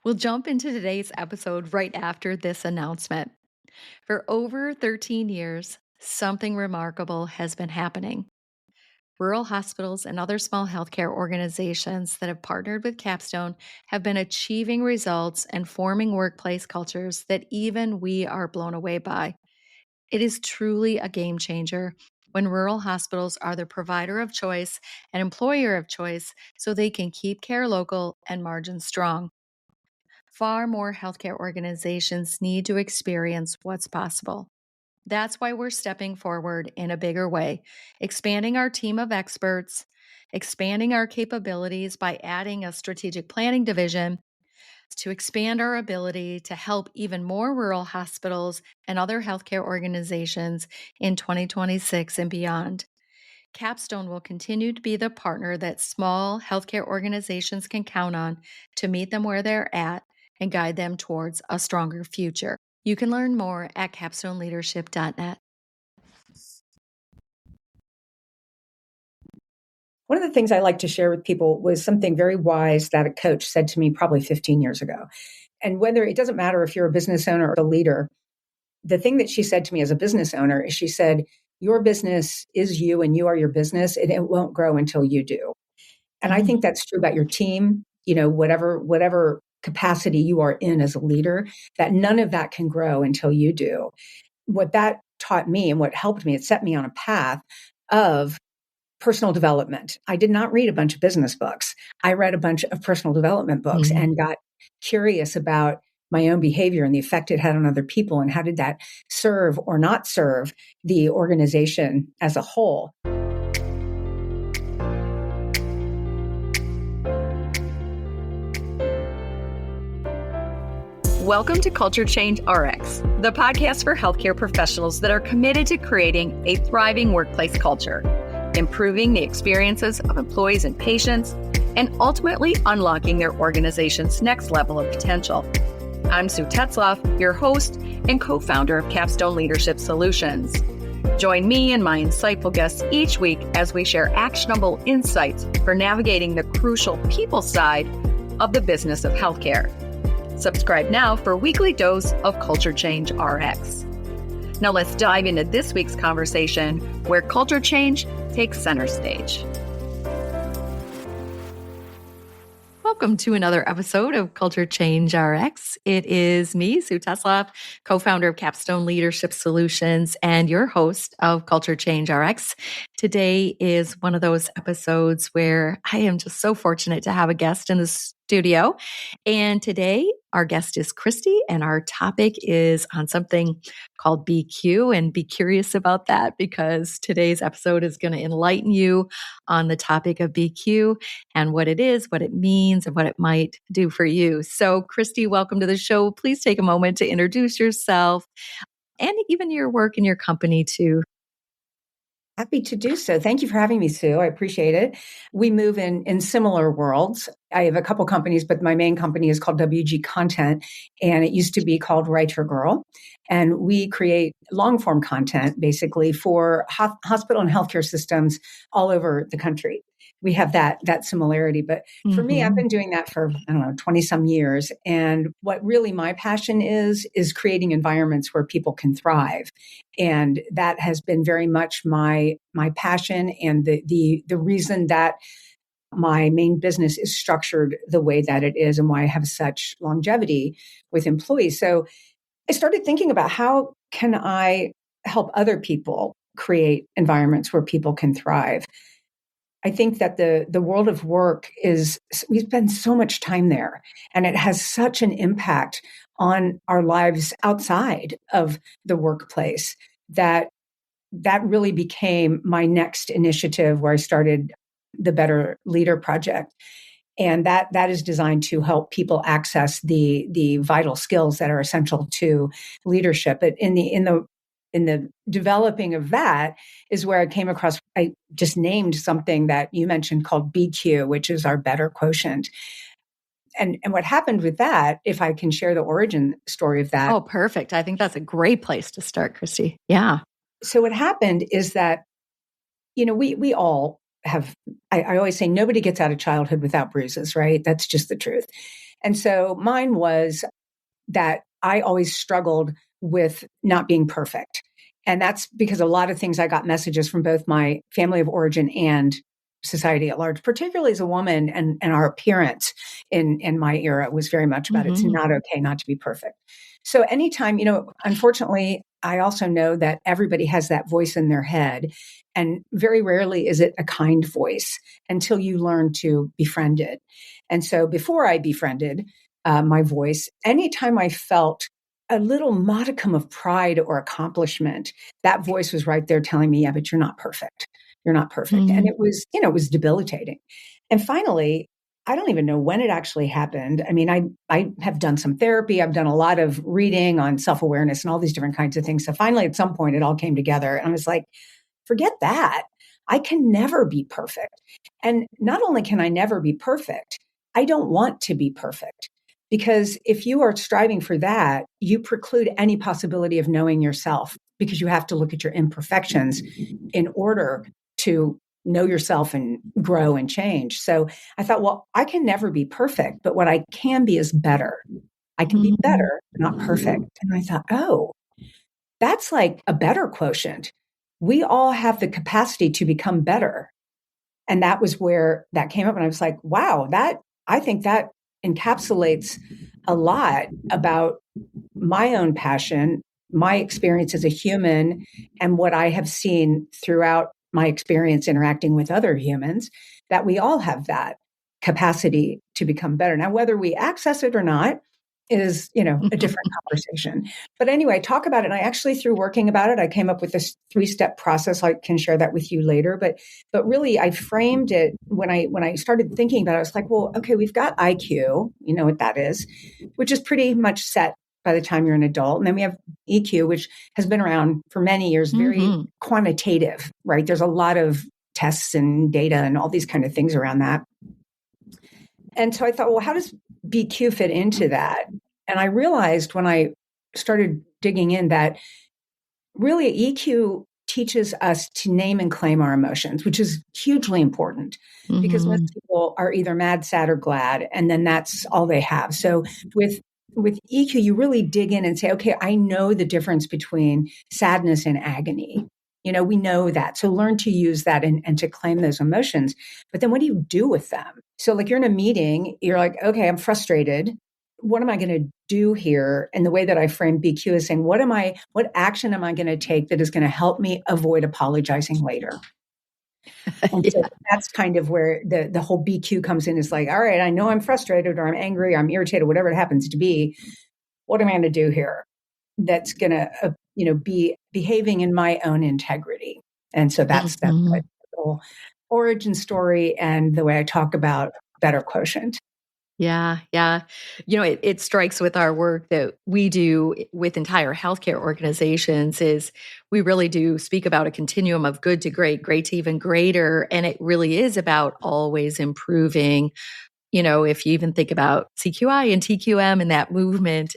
We'll jump into today's episode right after this announcement. For over 13 years, something remarkable has been happening. Rural hospitals and other small healthcare organizations that have partnered with Capstone have been achieving results and forming workplace cultures that even we are blown away by. It is truly a game changer when rural hospitals are the provider of choice and employer of choice so they can keep care local and margins strong. Far more healthcare organizations need to experience what's possible. That's why we're stepping forward in a bigger way, expanding our team of experts, expanding our capabilities by adding a strategic planning division to expand our ability to help even more rural hospitals and other healthcare organizations in 2026 and beyond. Capstone will continue to be the partner that small healthcare organizations can count on to meet them where they're at and guide them towards a stronger future. You can learn more at capstoneleadership.net. One of the things I like to share with people was something very wise that a coach said to me probably 15 years ago. And whether it doesn't matter if you're a business owner or a leader, the thing that she said to me as a business owner is she said, your business is you and you are your business, and it won't grow until you do. And I think that's true about your team, whatever capacity you are in as a leader, that none of that can grow until you do. What that taught me and what helped me, it set me on a path of personal development. I did not read a bunch of business books. I read a bunch of personal development books and got curious about my own behavior and the effect it had on other people and how did that serve or not serve the organization as a whole. Welcome to Culture Change RX, the podcast for healthcare professionals that are committed to creating a thriving workplace culture, improving the experiences of employees and patients, and ultimately unlocking their organization's next level of potential. I'm Sue Tetzlaff, your host and co-founder of Capstone Leadership Solutions. Join me and my insightful guests each week as we share actionable insights for navigating the crucial people side of the business of healthcare. Subscribe now for a weekly dose of Culture Change RX. Now let's dive into this week's conversation where culture change takes center stage. Welcome to another episode of Culture Change RX. It is me, Sue Tetzlaff, co-founder of Capstone Leadership Solutions and your host of Culture Change RX. Today is one of those episodes where I am just so fortunate to have a guest in the studio. And today our guest is Christy, and our topic is on something called BQ. And be curious about that because today's episode is going to enlighten you on the topic of BQ and what it is, what it means, and what it might do for you. So, Christy, welcome to the show. Please take a moment to introduce yourself and even your work and your company too. Happy to do so. Thank you for having me, Sue. I appreciate it. We move in similar worlds. I have a couple companies, but my main company is called WG Content, and it used to be called Writer Girl. And we create long form content basically for hospital and healthcare systems all over the country. We have that similarity. But for me, I've been doing that for, 20 some years. And what really my passion is creating environments where people can thrive. And that has been very much my passion and the reason that my main business is structured the way that it is and why I have such longevity with employees. So I started thinking about how can I help other people create environments where people can thrive. I think that the world of work we spend so much time there, and it has such an impact on our lives outside of the workplace that really became my next initiative where I started the Better Leader Project. And that is designed to help people access the vital skills that are essential to leadership. But in the developing of that is where I came across, I just named something that you mentioned called BQ, which is our Better Quotient. And what happened with that, if I can share the origin story of that. Oh, perfect. I think that's a great place to start, Christy. Yeah. So what happened is that, we all I always say nobody gets out of childhood without bruises, right? That's just the truth. And so mine was that I always struggled with not being perfect. And that's because a lot of things I got messages from both my family of origin and society at large, particularly as a woman, and our appearance in my era was very much about it's not okay not to be perfect. So anytime, unfortunately, I also know that everybody has that voice in their head. And very rarely is it a kind voice until you learn to befriend it. And so before I befriended my voice, anytime I felt a little modicum of pride or accomplishment, that voice was right there telling me, yeah, but you're not perfect. You're not perfect. And it was debilitating. And finally, I don't even know when it actually happened. I mean, I have done some therapy. I've done a lot of reading on self-awareness and all these different kinds of things. So finally, at some point, it all came together. And I was like, forget that. I can never be perfect. And not only can I never be perfect, I don't want to be perfect. Because if you are striving for that, you preclude any possibility of knowing yourself because you have to look at your imperfections in order to know yourself and grow and change. So I thought, well, I can never be perfect, but what I can be is better. I can be better, not perfect. And I thought, oh, that's like a better quotient. We all have the capacity to become better. And that was where that came up. And I was like, wow, I think that encapsulates a lot about my own passion, my experience as a human, and what I have seen throughout my experience interacting with other humans, that we all have that capacity to become better. Now, whether we access it or not is, a different conversation. But anyway, talk about it. And I actually, through working about it, I came up with this 3-step process. I can share that with you later. But really, I framed it when I started thinking about it. I was like, well, okay, we've got IQ, you know what that is, which is pretty much set by the time you're an adult. And then we have EQ, which has been around for many years, very quantitative, right? There's a lot of tests and data and all these kind of things around that. And so I thought, well, how does BQ fit into that? And I realized when I started digging in that really EQ teaches us to name and claim our emotions, which is hugely important because most people are either mad, sad, or glad, and then that's all they have. So with EQ, you really dig in and say, okay, I know the difference between sadness and agony. We know that. So learn to use that and to claim those emotions. But then what do you do with them? So like you're in a meeting, you're like, okay, I'm frustrated. What am I going to do here? And the way that I frame BQ is saying, what action am I going to take that is going to help me avoid apologizing later? And so that's kind of where the whole BQ comes in. Is like, all right, I know I'm frustrated or I'm angry, or I'm irritated, whatever it happens to be. What am I going to do here that's going to, be behaving in my own integrity? And so that's my little origin story and the way I talk about Better Quotient. Yeah. Yeah. It strikes with our work that we do with entire healthcare organizations is we really do speak about a continuum of good to great, great to even greater. And it really is about always improving. If you even think about CQI and TQM and that movement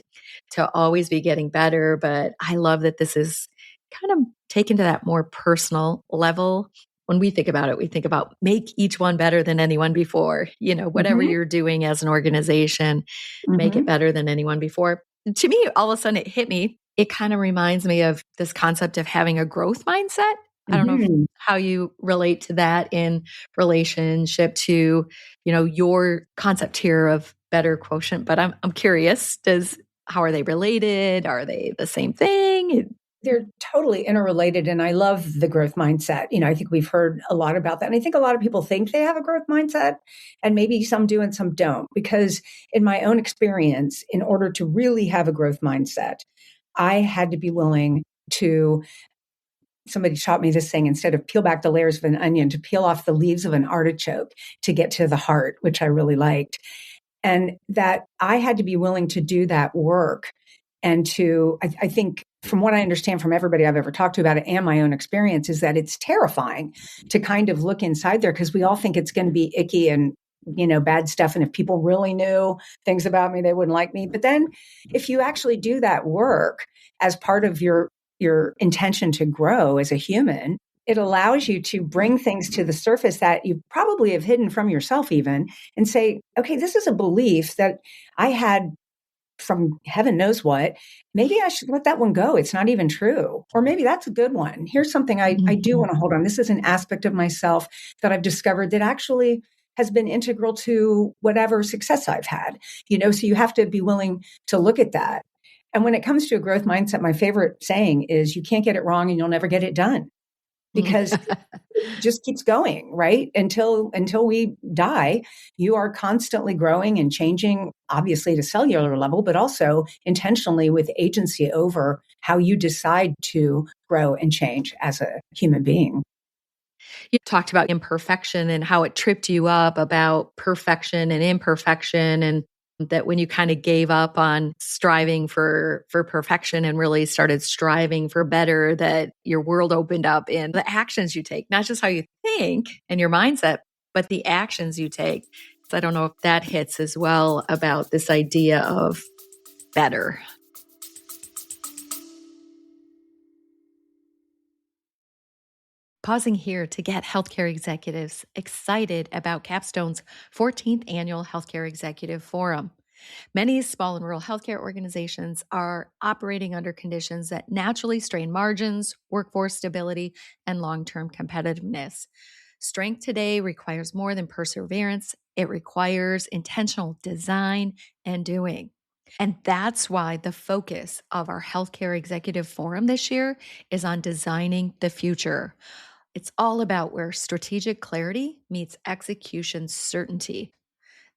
to always be getting better. But I love that this is kind of taken to that more personal level. When we think about it, we think about make each one better than anyone before. Whatever you're doing as an organization, make it better than anyone before. To me, all of a sudden it hit me. It kind of reminds me of this concept of having a growth mindset. I don't know how you relate to that in relationship to, your concept here of Better Quotient, but I'm curious, how are they related? Are they the same thing? They're totally interrelated. And I love the growth mindset. I think we've heard a lot about that. And I think a lot of people think they have a growth mindset, and maybe some do and some don't. Because in my own experience, in order to really have a growth mindset, I had to be willing to, somebody taught me this thing, instead of peel back the layers of an onion, to peel off the leaves of an artichoke to get to the heart, which I really liked. And that I had to be willing to do that work. And I think from what I understand from everybody I've ever talked to about it and my own experience, is that it's terrifying to kind of look inside there, because we all think it's going to be icky and, bad stuff. And if people really knew things about me, they wouldn't like me. But then if you actually do that work as part of your intention to grow as a human, it allows you to bring things to the surface that you probably have hidden from yourself even, and say, okay, this is a belief that I had from heaven knows what. Maybe I should let that one go. It's not even true. Or maybe that's a good one. Here's something I do want to hold on. This is an aspect of myself that I've discovered that actually has been integral to whatever success I've had. So you have to be willing to look at that. And when it comes to a growth mindset, my favorite saying is, you can't get it wrong and you'll never get it done, because it just keeps going, right? Until we die, you are constantly growing and changing, obviously at a cellular level, but also intentionally with agency over how you decide to grow and change as a human being. You talked about imperfection and how it tripped you up about perfection and imperfection, and that when you kind of gave up on striving for perfection and really started striving for better, that your world opened up in the actions you take, not just how you think and your mindset, but the actions you take. So I don't know if that hits as well about this idea of better. Pausing here to get healthcare executives excited about Capstone's 14th annual Healthcare Executive Forum. Many small and rural healthcare organizations are operating under conditions that naturally strain margins, workforce stability, and long-term competitiveness. Strength today requires more than perseverance. It requires intentional design and doing. And that's why the focus of our Healthcare Executive Forum this year is on designing the future. It's all about where strategic clarity meets execution certainty.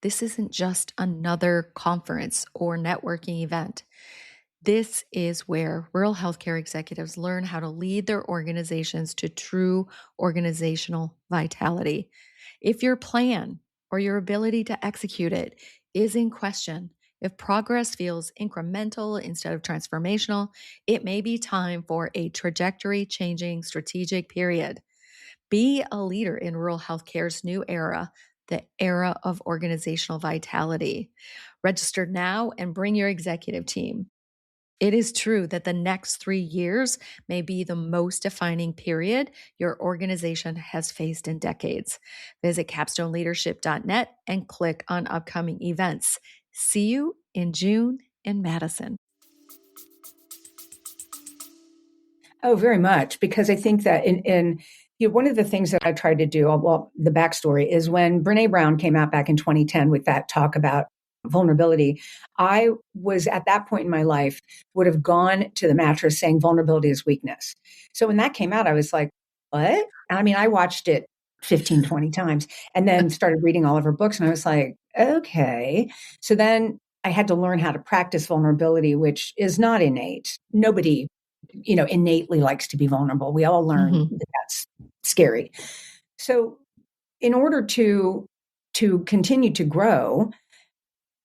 This isn't just another conference or networking event. This is where rural healthcare executives learn how to lead their organizations to true organizational vitality. If your plan or your ability to execute it is in question, if progress feels incremental instead of transformational, it may be time for a trajectory-changing strategic period. Be a leader in rural healthcare's new era, the era of organizational vitality. Register now and bring your executive team. It is true that the next 3 years may be the most defining period your organization has faced in decades. Visit capstoneleadership.net and click on upcoming events. See you in June in Madison. Oh, very much, because I think that in one of the things that I tried to do, well, the backstory is when Brene Brown came out back in 2010 with that talk about vulnerability, I was at that point in my life would have gone to the mattress saying vulnerability is weakness. So when that came out, I was like, what? I mean, I watched it 15, 20 times and then started reading all of her books. And I was like, okay. So then I had to learn how to practice vulnerability, which is not innate. Nobody innately likes to be vulnerable. We all learn that that's scary. So in order to continue to grow,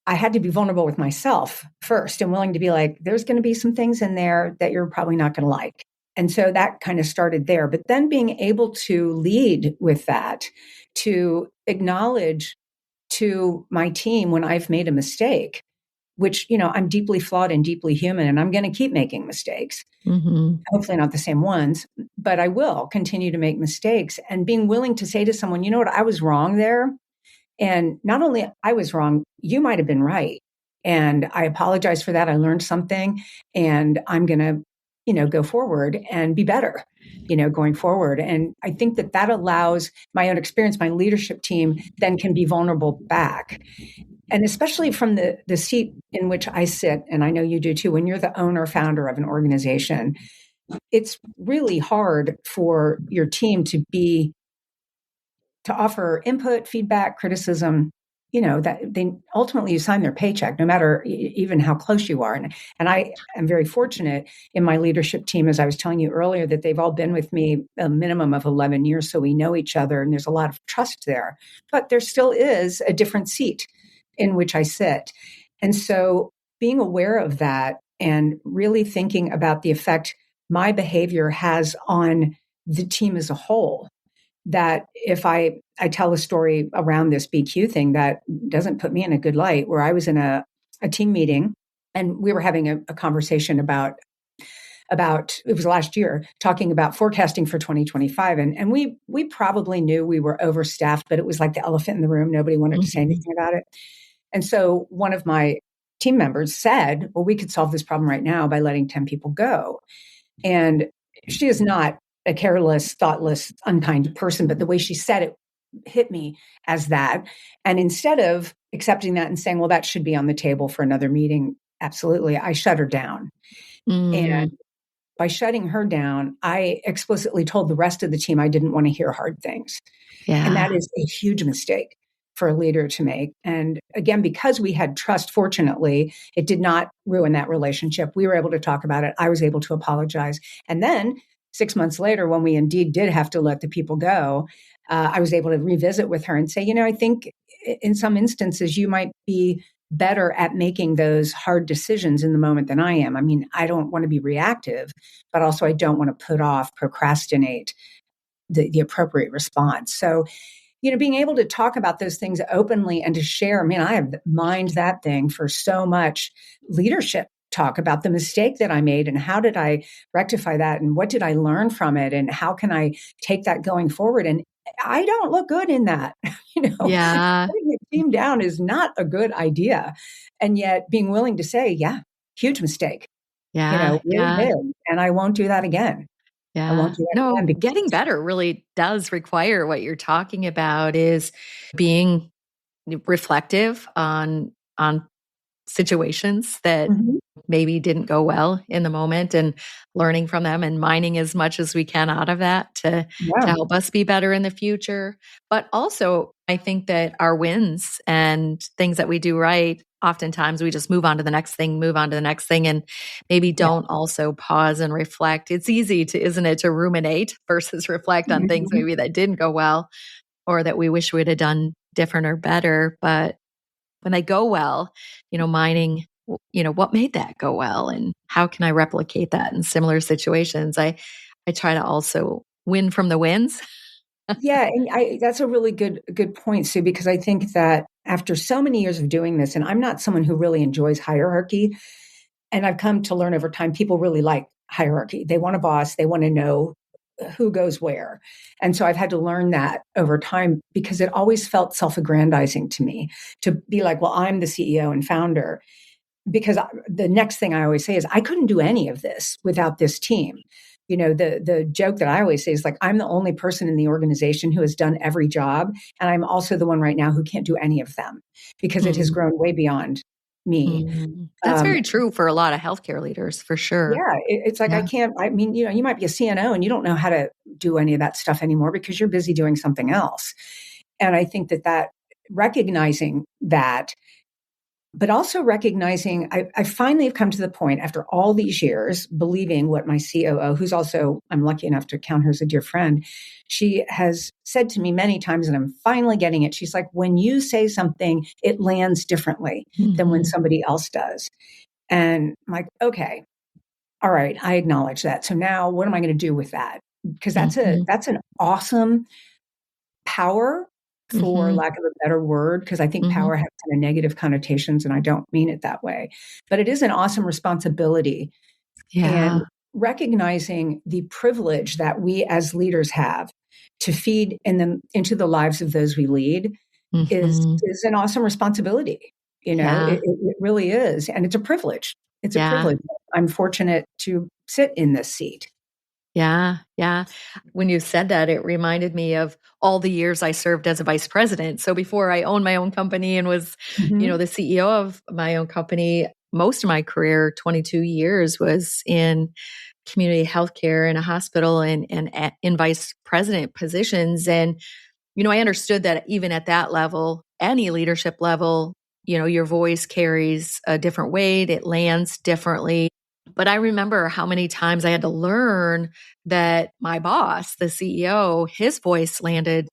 I had to be vulnerable with myself first and willing to be like, there's going to be some things in there that you're probably not going to like. And so that kind of started there. But then being able to lead with that, to acknowledge to my team when I've made a mistake, which, I'm deeply flawed and deeply human, and I'm going to keep making mistakes. Hopefully not the same ones, but I will continue to make mistakes. And being willing to say to someone, you know what, I was wrong there. And not only I was wrong, you might have been right. And I apologize for that. I learned something, and I'm going to, go forward and be better, going forward. And I think that allows my own experience, my leadership team then can be vulnerable back. And especially from the seat in which I sit, and I know you do too, when you're the owner, founder of an organization, it's really hard for your team to offer input, feedback, criticism, that they ultimately you sign their paycheck, no matter even how close you are. And I am very fortunate in my leadership team, as I was telling you earlier, that they've all been with me a minimum of 11 years. So we know each other and there's a lot of trust there, but there still is a different seat in which I sit. And so being aware of that and really thinking about the effect my behavior has on the team as a whole, that if I tell a story around this BQ thing that doesn't put me in a good light, where I was in a team meeting and we were having a conversation about about, it was last year, talking about forecasting for 2025. And we probably knew we were overstaffed, but it was like the elephant in the room. Nobody wanted to say Mhm. anything about it. And so one of my team members said, well, we could solve this problem right now by letting 10 people go. And she is not a careless, thoughtless, unkind person, but the way she said it hit me as that. And instead of accepting that and saying, well, that should be on the table for another meeting, absolutely, I shut her down. Mm, And by shutting her down, I explicitly told the rest of the team I didn't want to hear hard things. And that yeah. is a huge mistake for a leader to make. And again, because we had trust, fortunately, it did not ruin that relationship. We were able to talk about it. I was able to apologize. And then 6 months later, when we indeed did have to let the people go, I was able to revisit with her and say, I think in some instances you might be better at making those hard decisions in the moment than I am. I mean, I don't want to be reactive, but also I don't want to put off, procrastinate the appropriate response. So, being able to talk about those things openly and to share, I mean, I have mined that thing for so much leadership talk about the mistake that I made and how did I rectify that and what did I learn from it and how can I take that going forward. And I don't look good in that. Yeah. Putting a team down is not a good idea. And yet being willing to say, yeah, huge mistake, Yeah. really Yeah. big. And I won't do that again. I Yeah. won't do that again No, because getting better really does require what you're talking about is being reflective on situations that Mhm. maybe didn't go well in the moment and learning from them and mining as much as we can out of that to Yeah. help us be better in the future. But also, I think that our wins and things that we do right, oftentimes we just move on to the next thing, move on to the next thing, and maybe Yeah. don't also pause and reflect. It's easy to, isn't it, to ruminate versus reflect on things Mhm. maybe that didn't go well or that we wish we'd have done different or better. But when they go well, mining, what made that go well and how can I replicate that in similar situations? I try to also win from the wins. Yeah, and that's a really good point, Sue, because I think that after so many years of doing this, and I'm not someone who really enjoys hierarchy, and I've come to learn over time, people really like hierarchy. They want a boss, they want to know who goes where. And so I've had to learn that over time because it always felt self-aggrandizing to me to be like, well, I'm the CEO and founder because the next thing I always say is I couldn't do any of this without this team. The joke that I always say is like I'm the only person in the organization who has done every job, and I'm also the one right now who can't do any of them because it has Mm, grown way beyond me. That's Um, very true for a lot of healthcare leaders, for sure. yeah, it's like I Yeah. can't. I mean, you might be a CNO and you don't know how to do any of that stuff anymore because you're busy doing something else. And I think that recognizing that but also recognizing I finally have come to the point after all these years believing what my COO, who's also, I'm lucky enough to count her as a dear friend, she has said to me many times, and I'm finally getting it. She's like, when you say something, it lands differently than when Mhm. somebody else does. And I'm like, okay, all right, I acknowledge that. So now what am I going to do with that? Because Mhm. that's an awesome power, for Mhm. lack of a better word, because I think Mhm. power has kind of negative connotations, and I don't mean it that way. But it is an awesome responsibility. And Yeah. recognizing the privilege that we as leaders have to feed into the lives of those we lead Mhm. is an awesome responsibility. Yeah. It really is. And it's a privilege. It's a Yeah. privilege. I'm fortunate to sit in this seat. Yeah, yeah. When you said that, it reminded me of all the years I served as a vice president. So before I owned my own company and was, Mhm. the CEO of my own company, most of my career, 22 years, was in community healthcare in a hospital and in vice president positions. And, I understood that even at that level, any leadership level, your voice carries a different weight, it lands differently. But I remember how many times I had to learn that my boss, the CEO, his voice landed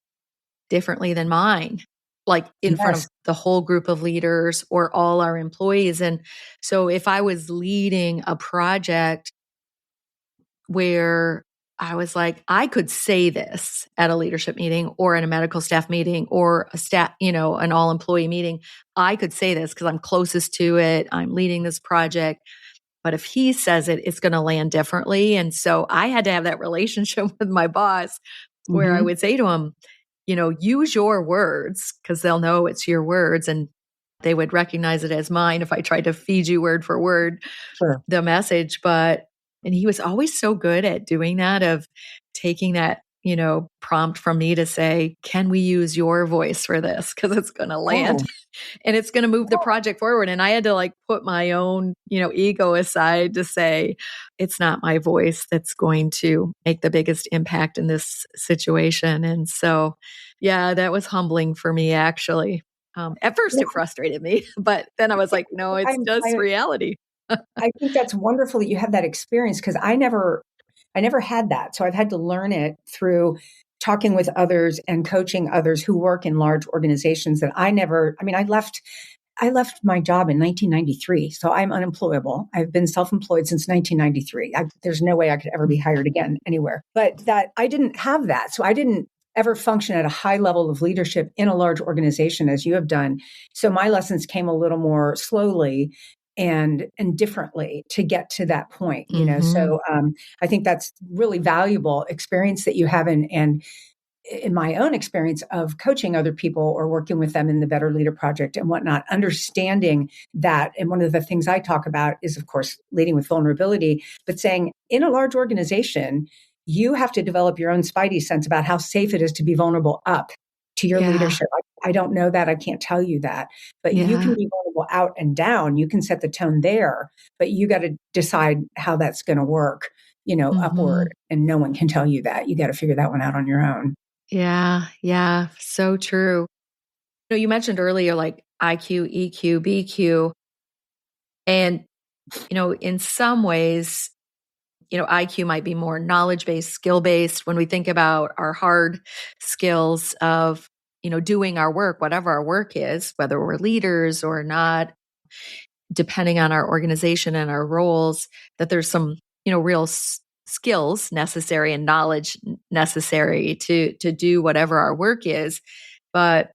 differently than mine, like in front of Yes. the whole group of leaders or all our employees. And so if I was leading a project where I was like, I could say this at a leadership meeting or in a medical staff meeting or a staff, an all employee meeting. I could say this because I'm closest to it. I'm leading this project. but if he says it, it's going to land differently. And so I had to have that relationship with my boss where I Mm-hmm. would say to him, use your words because they'll know it's your words and they would recognize it as mine if I tried to feed you word for word Sure. the message. And he was always so good at doing that, of taking that, prompt from me to say, can we use your voice for this? Because it's going to land Oh, and it's going to move the project forward. And I had to put my own, ego aside to say, it's not my voice that's going to make the biggest impact in this situation. And so, yeah, that was humbling for me, actually. At first, it frustrated me, but then I was like, no, it's just reality. I think that's wonderful that you have that experience because I never had that. So I've had to learn it through talking with others and coaching others who work in large organizations that I left my job in 1993. So I'm unemployable. I've been self-employed since 1993. There's no way I could ever be hired again anywhere, but that I didn't have that. So I didn't ever function at a high level of leadership in a large organization as you have done. So my lessons came a little more slowly and differently to get to that point, So I think that's really valuable experience that you have, and in my own experience of coaching other people or working with them in the Better Leader Project and whatnot, understanding that. And one of the things I talk about is, of course, leading with vulnerability, but saying in a large organization, you have to develop your own spidey sense about how safe it is to be vulnerable up to your leadership. I don't know that. I can't tell you that, but you can be vulnerable out and down. You can set the tone there, but you got to decide how that's going to work, upward. And no one can tell you that. You got to figure that one out on your own. Yeah. Yeah. So true. You mentioned earlier, IQ, EQ, BQ. And, in some ways, IQ might be more knowledge-based, skill-based. When we think about our hard skills of, doing our work, whatever our work is, whether we're leaders or not, depending on our organization and our roles, that there's some, real skills necessary and knowledge necessary to do whatever our work is. But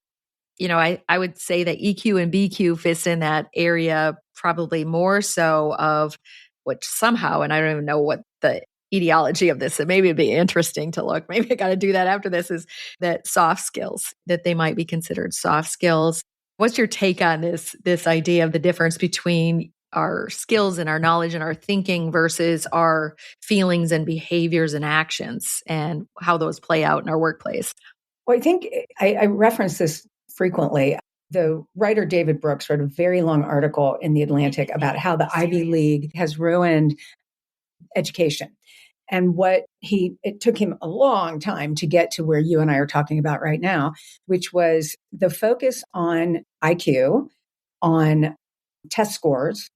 I would say that EQ and BQ fits in that area probably more so of which somehow, and I don't even know what the etiology of this, and maybe it'd be interesting to look, maybe I got to do that after this, is that soft skills, that they might be considered soft skills. What's your take on this idea of the difference between our skills and our knowledge and our thinking versus our feelings and behaviors and actions and how those play out in our workplace? Well, I think I reference this frequently. The writer David Brooks wrote a very long article in The Atlantic about how the Ivy League has ruined education. And it took him a long time to get to where you and I are talking about right now, which was the focus on IQ, on test scores,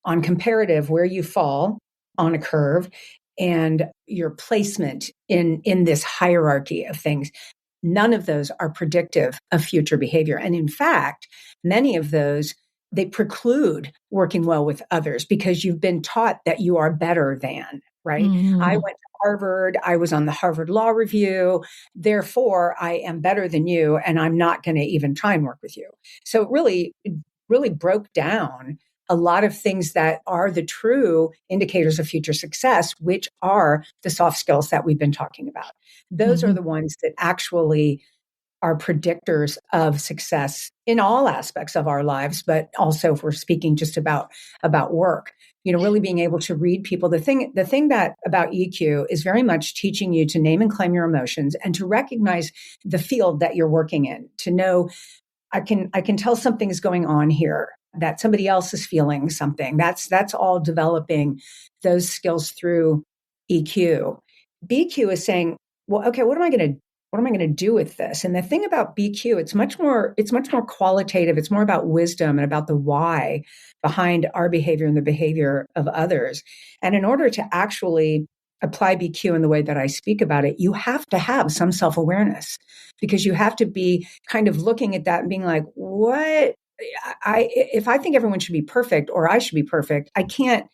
on comparative, where you fall on a curve, and your placement in this hierarchy of things. None of those are predictive of future behavior. And in fact, many of those, they preclude working well with others because you've been taught that you are better than, right? I went to Harvard. I was on the Harvard Law Review. Therefore, I am better than you, and I'm not going to even try and work with you. So it really broke down a lot of things that are the true indicators of future success, which are the soft skills that we've been talking about. Those are the ones that actually are predictors of success in all aspects of our lives, but also if we're speaking just about work, really being able to read people. The thing that about EQ is very much teaching you to name and claim your emotions and to recognize the field that you're working in, to know I can tell something's going on here, that somebody else is feeling something. That's all developing those skills through EQ. BQ is saying, well, okay, what am I going to do with this? And the thing about BQ, it's much more qualitative. It's more about wisdom and about the why behind our behavior and the behavior of others. And in order to actually apply BQ in the way that I speak about it, you have to have some self-awareness, because you have to be kind of looking at that and being like, what? If I think everyone should be perfect or I should be perfect, I can't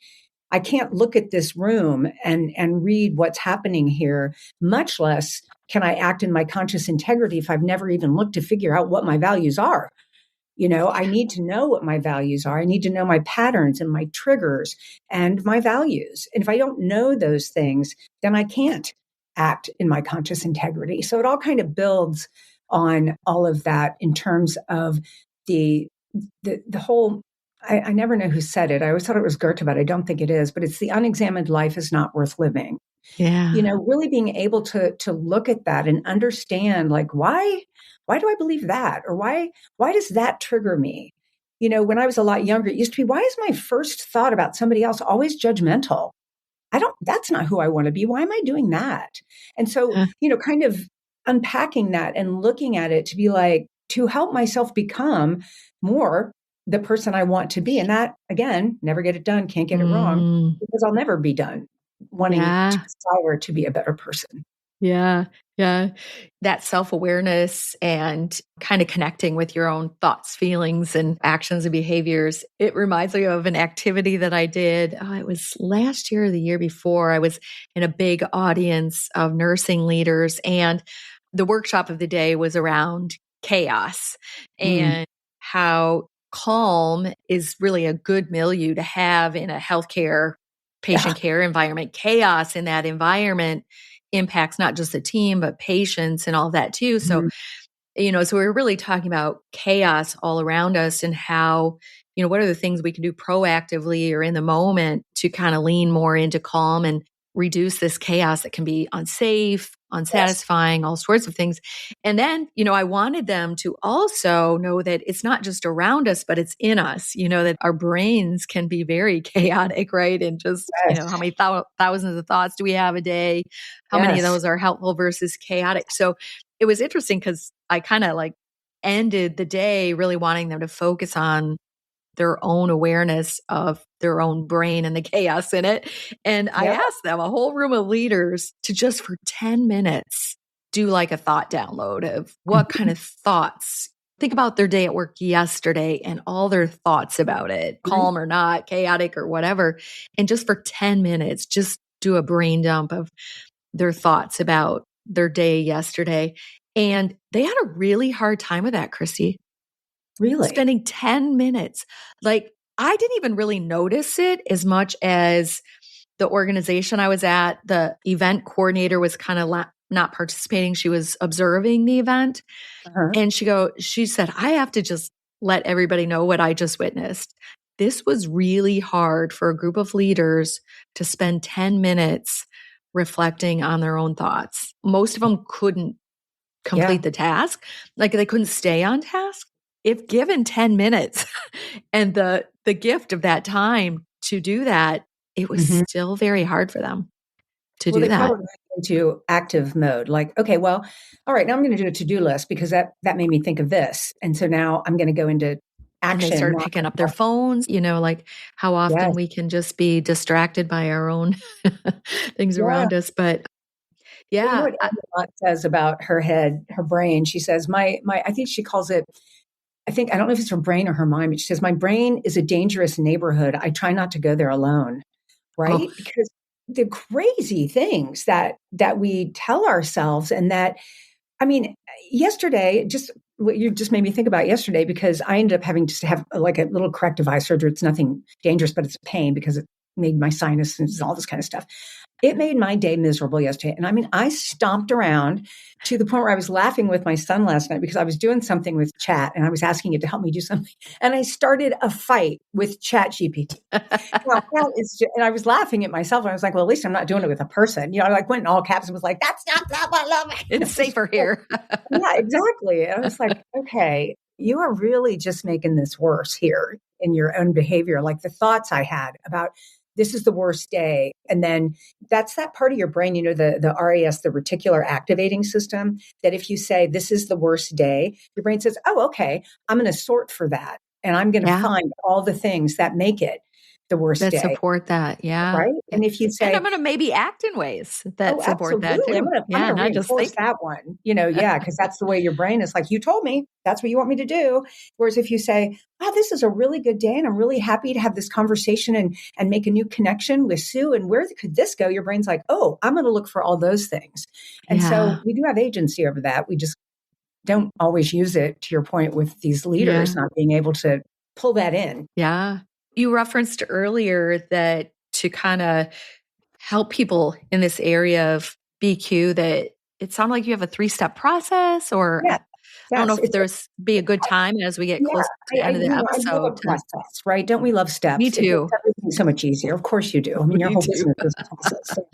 look at this room and read what's happening here, much less can I act in my conscious integrity if I've never even looked to figure out what my values are. I need to know what my values are. I need to know my patterns and my triggers and my values. And if I don't know those things, then I can't act in my conscious integrity. So it all kind of builds on all of that in terms of the whole. I never know who said it. I always thought it was Goethe, but I don't think it is. But it's the unexamined life is not worth living. Yeah. Really being able to look at that and understand, like, why do I believe that? Or why does that trigger me? When I was a lot younger, it used to be, why is my first thought about somebody else always judgmental? That's not who I want to be. Why am I doing that? And so, Uh, kind of unpacking that and looking at it to be like, to help myself become more the person I want to be. And that, again, never get it done, can't get it wrong, mm, because I'll never be done wanting to yeah. desire to be a better person. Yeah. Yeah. That self-awareness and kind of connecting with your own thoughts, feelings, and actions and behaviors. It reminds me of an activity that I did. It was last year or the year before. I was in a big audience of nursing leaders, and the workshop of the day was around chaos Mm, and how calm is really a good milieu to have in a healthcare yeah. patient care environment. Chaos in that environment impacts not just the team, but patients and all that too. So, Mhm. so we're really talking about chaos all around us and how, what are the things we can do proactively or in the moment to kind of lean more into calm and reduce this chaos that can be unsafe, Yes. unsatisfying, all sorts of things. And then, I wanted them to also know that it's not just around us, but it's in us, that our brains can be very chaotic, right? And just, Yes. how many thousands of thoughts do we have a day? How many of Yes. those are helpful versus chaotic? So it was interesting because I kind of like ended the day really wanting them to focus on their own awareness of their own brain and the chaos in it. And I Yep. asked them, a whole room of leaders, to just for 10 minutes do like a thought download of what kind of thoughts. Think about their day at work yesterday and all their thoughts about it, Mhm. calm or not, chaotic or whatever. And just for 10 minutes, just do a brain dump of their thoughts about their day yesterday. And they had a really hard time with that, Christy, Really? spending 10 minutes. Like, I didn't even really notice it as much as the organization I was at. The event coordinator was kind of not participating. She was observing the event. Uh-huh. And she said, I have to just let everybody know what I just witnessed. This was really hard for a group of leaders to spend 10 minutes reflecting on their own thoughts. Most of them couldn't Yeah. complete the task. Like, they couldn't stay on task. If given 10 minutes and the gift of that time to do that, it was Mhm. still very hard for them to Well, do they that. probably went into active mode. Like, okay, well, all right, now I'm going to do a to-do list because that made me think of this. And so now I'm going to go into And they action. started Now picking up their phones, like how often Yes. we can just be distracted by our own things Yeah. around us. But Well, you know yeah, what Anne Lamott says about her head, her brain? She says, I think she calls it, I don't know if it's her brain or her mind, but she says, my brain is a dangerous neighborhood. I try not to go there alone. oh, Right? Because the crazy things that we tell ourselves, and that, I mean, yesterday, just what you just made me think about yesterday, because I ended up having to have like a little corrective eye surgery. It's nothing dangerous, but it's a pain because it made my sinuses and all this kind of stuff. It made my day miserable yesterday. And I mean, I stomped around to the point where I was laughing with my son last night because I was doing something with chat and I was asking it to help me do something. And I started a fight with Chat GPT. Well, and I was laughing at myself. And I was like, well, at least I'm not doing it with a person. I like went in all caps and was like, that's not blah, blah, blah. it's safer here. Yeah, exactly. And I was like, okay, you are really just making this worse here in your own behavior. Like the thoughts I had about this is the worst day. And then that's that part of your brain, the RAS, the reticular activating system, that if you say this is the worst day, your brain says, oh, okay, I'm going to sort for that. And I'm going to Yeah. find all the things that make it the worst That day. support that. Yeah. Right. Yeah. And if you And I'm say, going to maybe act in ways that oh, support that absolutely, I'm too. gonna I'm Yeah. gonna Not just reinforce think. that one, yeah, because that's the way your brain is like, you told me that's what you want me to do. Whereas if you say, wow, this is a really good day and I'm really happy to have this conversation and make a new connection with Sue, and where could this go? Your brain's like, oh, I'm gonna look for all those things. And so Yeah. we do have agency over that. We just don't always use it, to your point, with these leaders not being able to pull that in. Yeah. You referenced earlier that to kind of help people in this area of BQ, that it sounded like you have a 3-step process, or Yeah. I don't know Yes. if there's be a good time as we get Yeah, close to the end of the I love episode a process, right? Don't we love Me steps? It makes too. everything so much easier. Of course you do. I mean, your Me whole too. business is a process. So,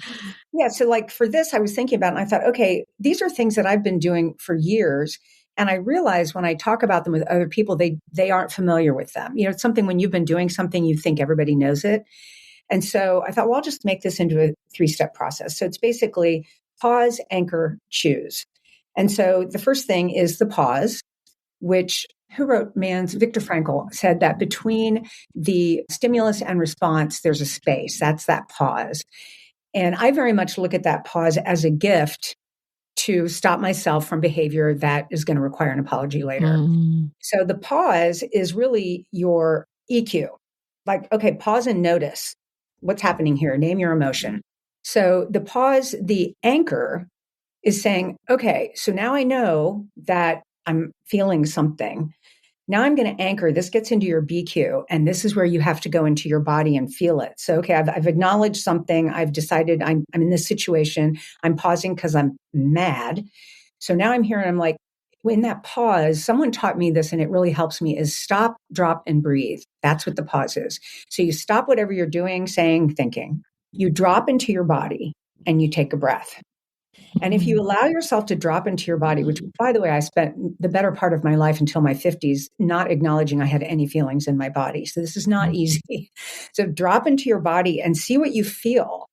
yeah. So like for this, I was thinking about it and I thought, okay, these are things that I've been doing for years. And I realize when I talk about them with other people, they aren't familiar with them. It's something when you've been doing something, you think everybody knows it. And so I thought, well, I'll just make this into a 3-step process. So it's basically pause, anchor, choose. And so the first thing is the pause, which who wrote Man's Viktor Frankl said that between the stimulus and response, there's a space. That's that pause. And I very much look at that pause as a gift to stop myself from behavior that is going to require an apology later. So the pause is really your EQ. Like, okay, pause and notice what's happening here. Name your emotion. So the pause, the anchor is saying, okay, so now I know that I'm feeling something. Now I'm going to anchor. This gets into your BQ, and this is where you have to go into your body and feel it. So, okay, I've acknowledged something. I've decided I'm in this situation. I'm pausing because I'm mad. So now I'm here and I'm like, in that pause, someone taught me this and it really helps me, is stop, drop, and breathe. That's what the pause is. So you stop whatever you're doing, saying, thinking. You drop into your body and you take a breath. And if you allow yourself to drop into your body, which, by the way, I spent the better part of my life until my 50s not acknowledging I had any feelings in my body. So this is not easy. So drop into your body and see what you feel.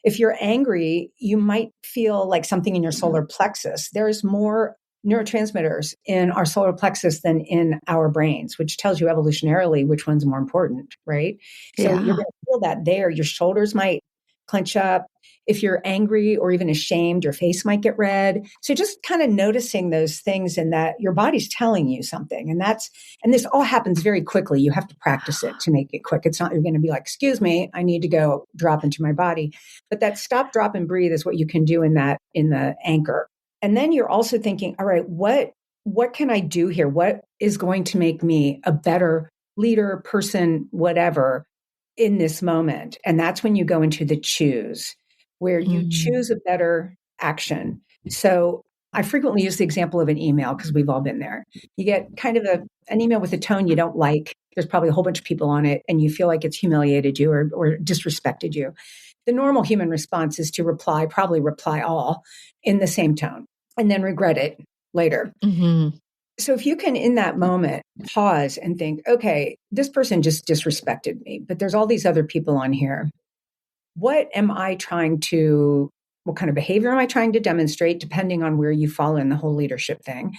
If you're angry, you might feel like something in your solar plexus. There's more neurotransmitters in our solar plexus than in our brains, which tells you evolutionarily which one's more important, right? So you're going to feel that there. Your shoulders might clench up. If you're angry or even ashamed, your face might get red. So just kind of noticing those things and that your body's telling you something. And this all happens very quickly. You have to practice it to make it quick. It's not, you're going to be like, excuse me, I need to go drop into my body. But that stop, drop, and breathe is what you can do in the anchor. And then you're also thinking, all right, what can I do here? What is going to make me a better leader, person, whatever, in this moment? And that's when you go into the choose, where you choose a better action. So I frequently use the example of an email because we've all been there. You get kind of an email with a tone you don't like. There's probably a whole bunch of people on it and you feel like it's humiliated you or disrespected you. The normal human response is to probably reply all in the same tone and then regret it later. So if you can, in that moment, pause and think, okay, this person just disrespected me, but there's all these other people on here. What kind of behavior am I trying to demonstrate, depending on where you fall in the whole leadership thing?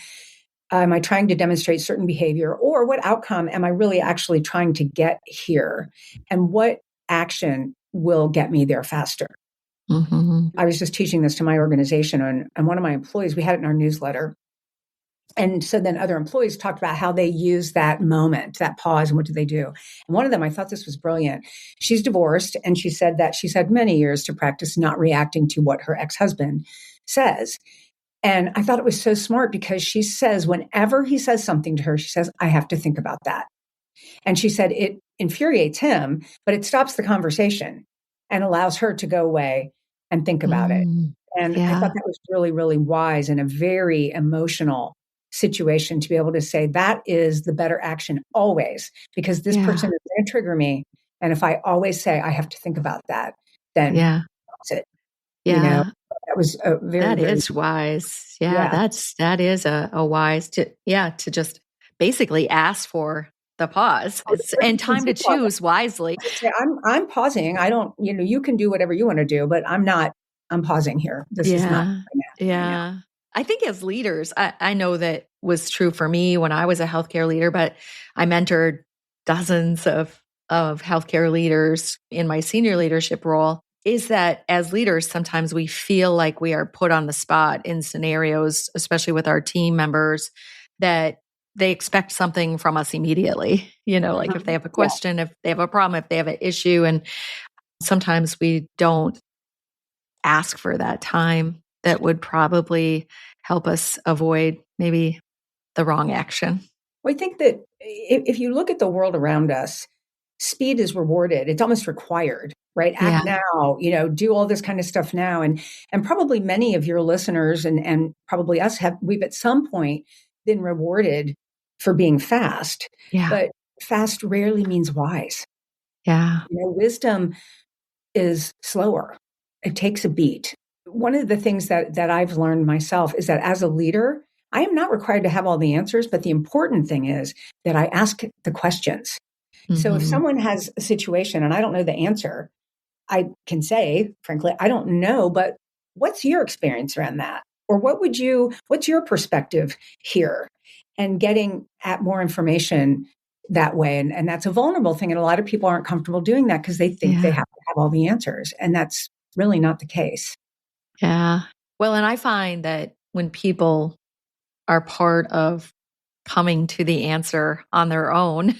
Am I trying to demonstrate certain behavior, or what outcome am I really actually trying to get here? And what action will get me there faster? I was just teaching this to my organization, and one of my employees, we had it in our newsletter. And so then other employees talked about how they use that moment, that pause, and what do they do? And one of them, I thought this was brilliant. She's divorced, and she said that she's had many years to practice not reacting to what her ex-husband says. And I thought it was so smart because she says, whenever he says something to her, she says, I have to think about that. And she said it infuriates him, but it stops the conversation and allows her to go away and think about it. And I thought that was really, really wise and a very emotional situation to be able to say that is the better action always, because this person is going to trigger me. And if I always say I have to think about that, then that's it. That was a very, that is wise. That is a wise to just basically ask for the pause and time to choose wisely. I'm pausing. I don't, you can do whatever you want to do, but I'm pausing here. This is not. I think as leaders, I know that was true for me when I was a healthcare leader, but I mentored dozens of healthcare leaders in my senior leadership role, is that as leaders, sometimes we feel like we are put on the spot in scenarios, especially with our team members, that they expect something from us immediately, like if they have a question, if they have a problem, if they have an issue. And sometimes we don't ask for that time that would probably help us avoid maybe the wrong action. Well, I think that if you look at the world around us, speed is rewarded. It's almost required, right? Yeah. Act now, do all this kind of stuff now. And probably many of your listeners and probably us we've at some point been rewarded for being fast. Yeah. But fast rarely means wise. Yeah. Wisdom is slower. It takes a beat. One of the things that I've learned myself is that as a leader, I am not required to have all the answers, but the important thing is that I ask the questions. So if someone has a situation and I don't know the answer, I can say, frankly, I don't know, but what's your experience around that? Or what's your perspective here? And getting at more information that way. And that's a vulnerable thing. And a lot of people aren't comfortable doing that because they think they have to have all the answers. And that's really not the case. Yeah. Well, and I find that when people are part of coming to the answer on their own,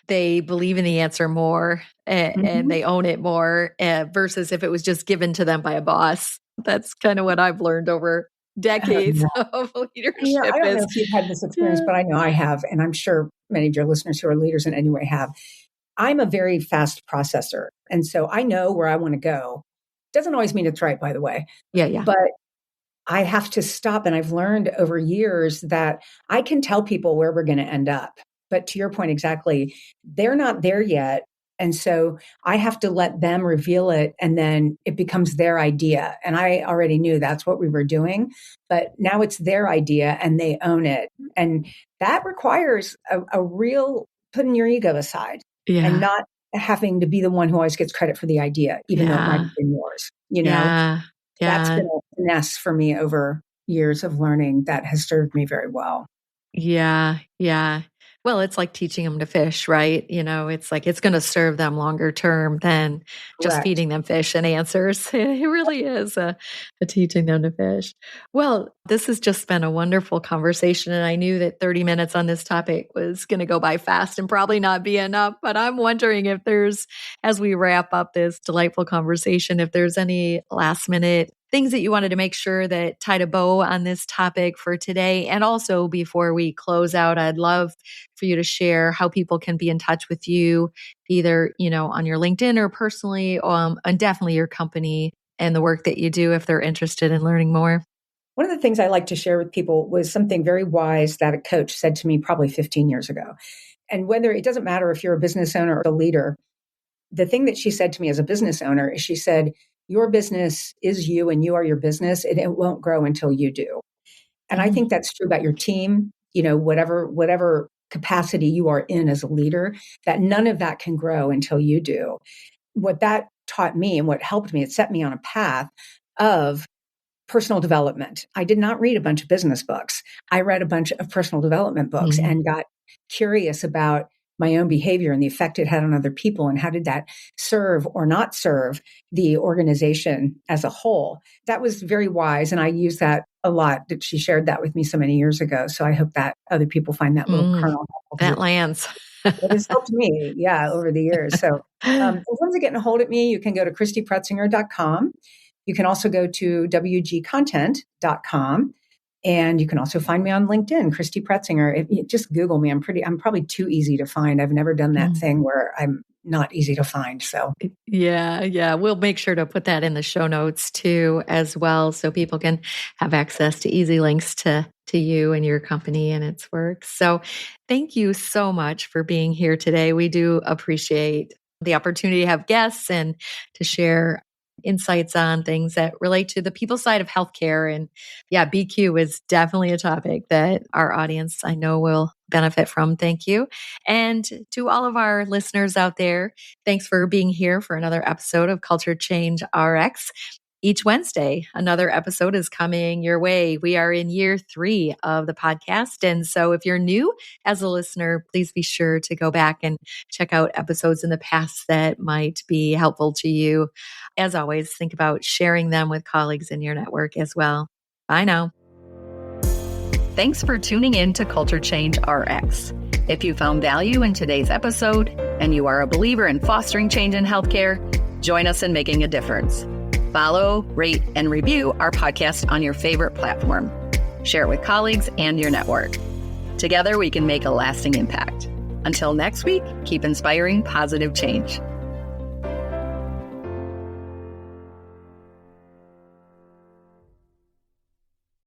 they believe in the answer more and they own it more versus if it was just given to them by a boss. That's kind of what I've learned over decades of leadership. Yeah, I don't know if you've had this experience, but I know I have, and I'm sure many of your listeners who are leaders in any way have. I'm a very fast processor, and so I know where I want to go. Doesn't always mean it's right, by the way. Yeah. But I have to stop, and I've learned over years that I can tell people where we're going to end up. But to your point exactly, they're not there yet. And so I have to let them reveal it, and then it becomes their idea. And I already knew that's what we were doing, but now it's their idea and they own it. And that requires a real putting your ego aside and not having to be the one who always gets credit for the idea, even though it might have been yours. That's been a finesse for me over years of learning that has served me very well. Yeah. Well, it's like teaching them to fish, right? It's like it's going to serve them longer term than just feeding them fish and answers. It really is a teaching them to fish. Well, this has just been a wonderful conversation. And I knew that 30 minutes on this topic was going to go by fast and probably not be enough. But I'm wondering if there's, as we wrap up this delightful conversation, if there's any last minute things that you wanted to make sure that tied a bow on this topic for today. And also before we close out, I'd love for you to share how people can be in touch with you, either, on your LinkedIn or personally, and definitely your company and the work that you do if they're interested in learning more. One of the things I like to share with people was something very wise that a coach said to me probably 15 years ago. And whether it doesn't matter if you're a business owner or a leader, the thing that she said to me as a business owner is she said, your business is you and you are your business, and it won't grow until you do. And I think that's true about your team, whatever capacity you are in as a leader, that none of that can grow until you do. What that taught me and what helped me, it set me on a path of personal development. I did not read a bunch of business books. I read a bunch of personal development books and got curious about my own behavior and the effect it had on other people, and how did that serve or not serve the organization as a whole. That was very wise, and I use that a lot. That she shared that with me so many years ago. So I hope that other people find that little kernel. That lands. It has helped me, over the years. So in terms of getting a hold of me, you can go to ChristyPretzinger.com. You can also go to WGContent.com. And you can also find me on LinkedIn, Christy Pretzinger. Just Google me. I'm probably too easy to find. I've never done that thing where I'm not easy to find. So yeah. We'll make sure to put that in the show notes too, as well, so people can have access to easy links to you and your company and its work. So thank you so much for being here today. We do appreciate the opportunity to have guests and to share insights on things that relate to the people side of healthcare. And BQ is definitely a topic that our audience, I know, will benefit from. Thank you. And to all of our listeners out there, thanks for being here for another episode of Culture Change RX. Each Wednesday, another episode is coming your way. We are in year 3 of the podcast. And so if you're new as a listener, please be sure to go back and check out episodes in the past that might be helpful to you. As always, think about sharing them with colleagues in your network as well. Bye now. Thanks for tuning in to Culture Change RX. If you found value in today's episode and you are a believer in fostering change in healthcare, join us in making a difference. Follow, rate, and review our podcast on your favorite platform. share it with colleagues and your network. Together, we can make a lasting impact. Until next week, keep inspiring positive change.